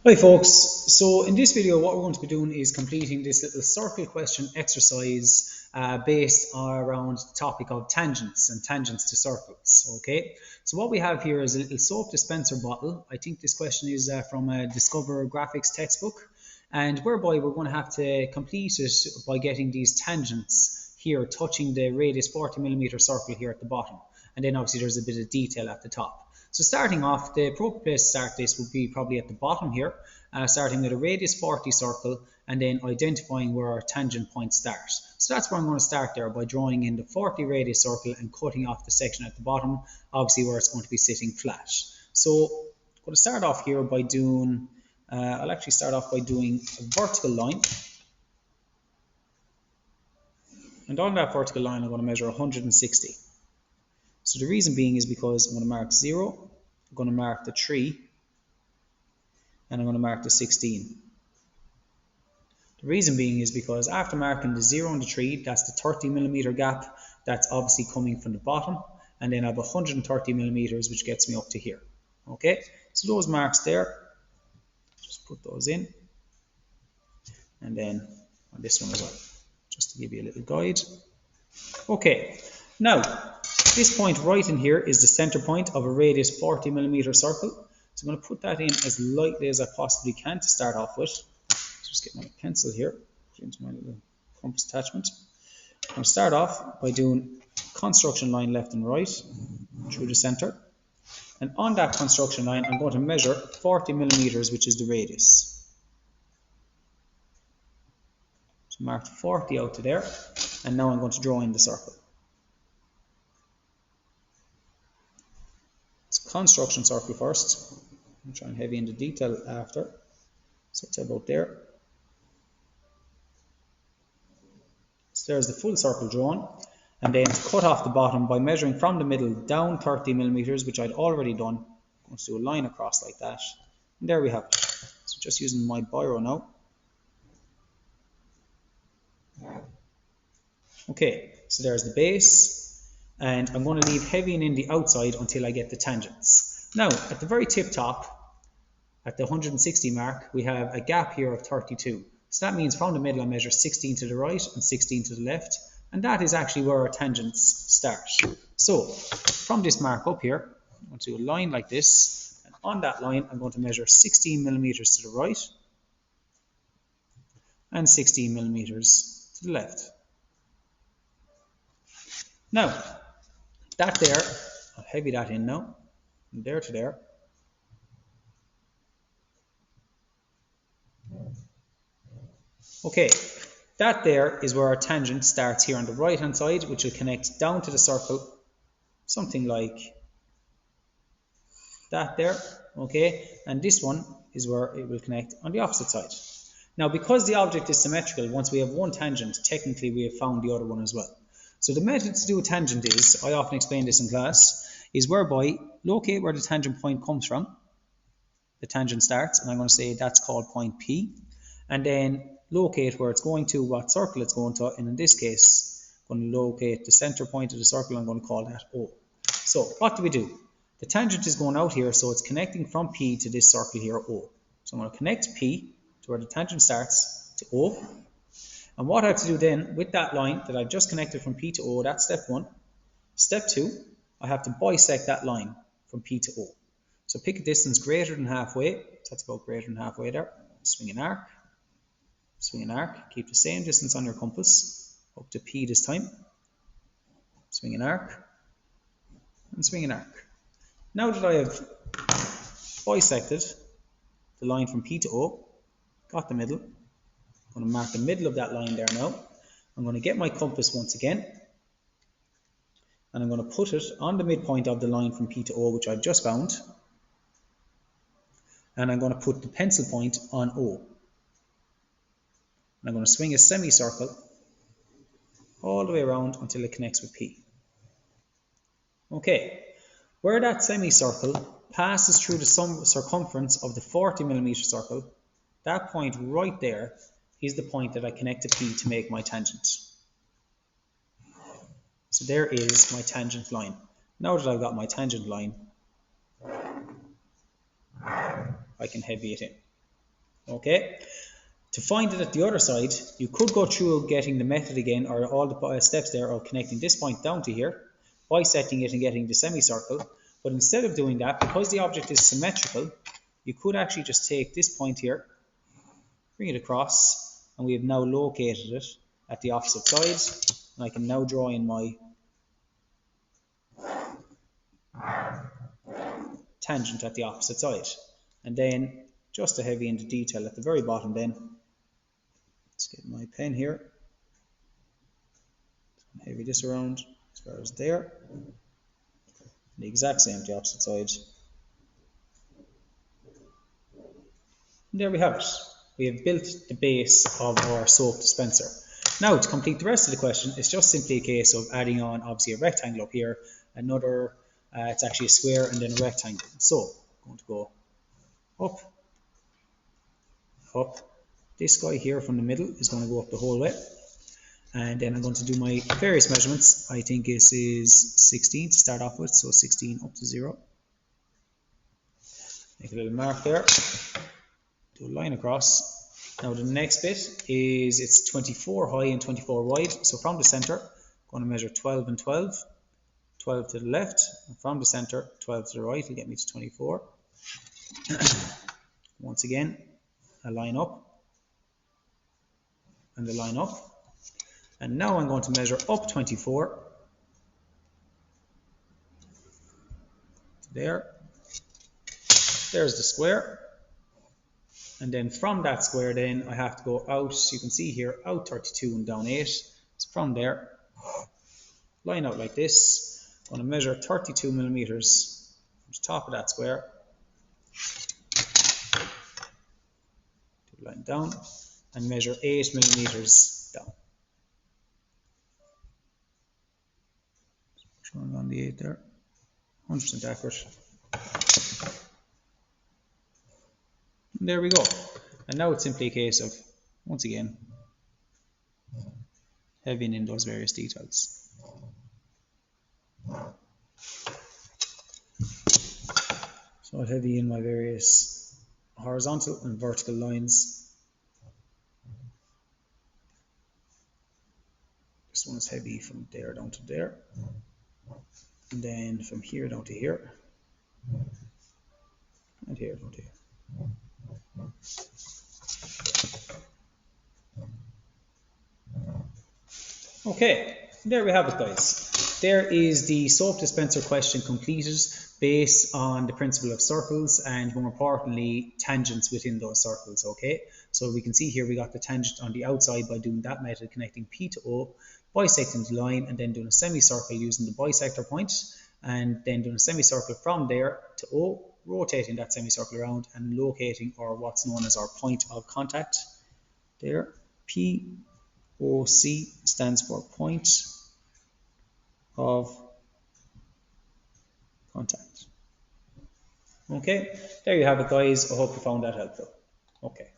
Hi folks, so in this video what we're going to be doing is completing this little circle question exercise based around the topic of tangents and tangents to circles. Okay, so what we have here is a little soap dispenser bottle. I think this question is from a Discover Graphics textbook, and whereby we're going to have to complete it by getting these tangents here touching the radius 40mm circle here at the bottom, and then obviously there's a bit of detail at the top. So starting off, the appropriate place to start this would be probably at the bottom here, starting with a radius 40 circle and then identifying where our tangent points start. So that's where I'm going to start there by drawing in the 40 radius circle and cutting off the section at the bottom, obviously where it's going to be sitting flat. So I'm going to start off here by doing, I'll actually start off by doing a vertical line. And on that vertical line, I'm going to measure 160. So the reason being is because I'm going to mark 0, I'm going to mark the 3, and I'm going to mark the 16. The reason being is because after marking the 0 and the 3, that's the 30mm gap, that's obviously coming from the bottom, and then I have 130mm, which gets me up to here. Okay, so those marks there, just put those in, and then on this one as well, just to give you a little guide. Okay, now this point right in here is the center point of a radius 40mm circle. So I'm going to put that in as lightly as I possibly can to start off with. Just get my pencil here, put into my little compass attachment. I'm going to start off by doing construction line left and right through the center. And on that construction line, I'm going to measure 40mm, which is the radius. So mark 40 out to there, and now I'm going to draw in the circle. Construction circle first. I'm trying heavy into detail after. So it's about there. So there's the full circle drawn. And then to cut off the bottom by measuring from the middle down 30mm, which I'd already done. I'm going to do a line across like that. And there we have it. So just using my biro now. Okay, so there's the base. And I'm going to leave heavying in the outside until I get the tangents. Now, at the very tip top, at the 160 mark, we have a gap here of 32. So that means from the middle I measure 16 to the right and 16 to the left, and that is actually where our tangents start. So, from this mark up here, I'm going to do a line like this, and on that line I'm going to measure 16mm to the right and 16mm to the left. Now, that there, I'll heavy that in now, from there to there. Okay, that there is where our tangent starts here on the right hand side, which will connect down to the circle, something like that there, okay, and this one is where it will connect on the opposite side. Now, because the object is symmetrical, once we have one tangent, technically we have found the other one as well. So the method to do a tangent is, I often explain this in class, is whereby locate where the tangent point comes from, the tangent starts, and I'm going to say that's called point P, and then locate where it's going to, what circle it's going to, and in this case, I'm going to locate the center point of the circle, I'm going to call that O. So what do we do? The tangent is going out here, so it's connecting from P to this circle here, O. So I'm going to connect P to where the tangent starts to O. And what I have to do then with that line that I've just connected from P to O, that's step 1. Step 2, I have to bisect that line from P to O. So pick a distance greater than halfway, so that's about greater than halfway there. Swing an arc, keep the same distance on your compass, up to P this time. Swing an arc, and swing an arc. Now that I have bisected the line from P to O, got the middle, I'm going to mark the middle of that line there now. I'm going to get my compass once again, and I'm going to put it on the midpoint of the line from P to O, which I've just found, and I'm going to put the pencil point on O. And I'm going to swing a semicircle all the way around until it connects with P. Okay, where that semicircle passes through the circumference of the 40mm circle, that point right there is the point that I connect to P to make my tangent. So there is my tangent line. Now that I've got my tangent line, I can heavy it in. Okay. To find it at the other side, you could go through getting the method again, or all the steps there of connecting this point down to here, bisecting it and getting the semicircle. But instead of doing that, because the object is symmetrical, you could actually just take this point here, bring it across, and we have now located it at the opposite side. And I can now draw in my tangent at the opposite side. And then just to heavy into detail at the very bottom then, let's get my pen here, heavy this around as far as there, the exact same to the opposite side. And there we have it. We have built the base of our soap dispenser. Now to complete the rest of the question, it's just simply a case of adding on obviously a rectangle up here, another, it's actually a square, and then a rectangle. So I'm going to go up, up. This guy here from the middle is going to go up the whole way. And then I'm going to do my various measurements. I think this is 16 to start off with, so 16 up to 0. Make a little mark there. Do a line across. Now the next bit is it's 24 high and 24 wide. So from the center, I'm going to measure 12 and 12. 12 to the left, and from the center, 12 to the right will get me to 24. Once again, a line up and a line up. And now I'm going to measure up 24 there. There's the square. And then from that square then I have to go out, you can see here, out 32 and down 8. So from there, line out like this. I'm going to measure 32 millimeters from the top of that square. Do a line down and measure 8 millimeters down. Showing on the 8 there, 100% accurate. And there we go. And now it's simply a case of, once again, heavying in those various details. So I'll heavy in my various horizontal and vertical lines. This one is heavy from there down to there. And then from here down to here. And here down to here. Okay, there we have it, guys. There is the soap dispenser question completed based on the principle of circles and, more importantly, tangents within those circles. Okay, so we can see here we got the tangent on the outside by doing that method, connecting P to O, bisecting the line, and then doing a semicircle using the bisector point, and then doing a semicircle from there to O, rotating that semicircle around and locating or what's known as our point of contact there. POC stands for point of contact. Okay, there you have it, guys. I hope you found that helpful. Okay.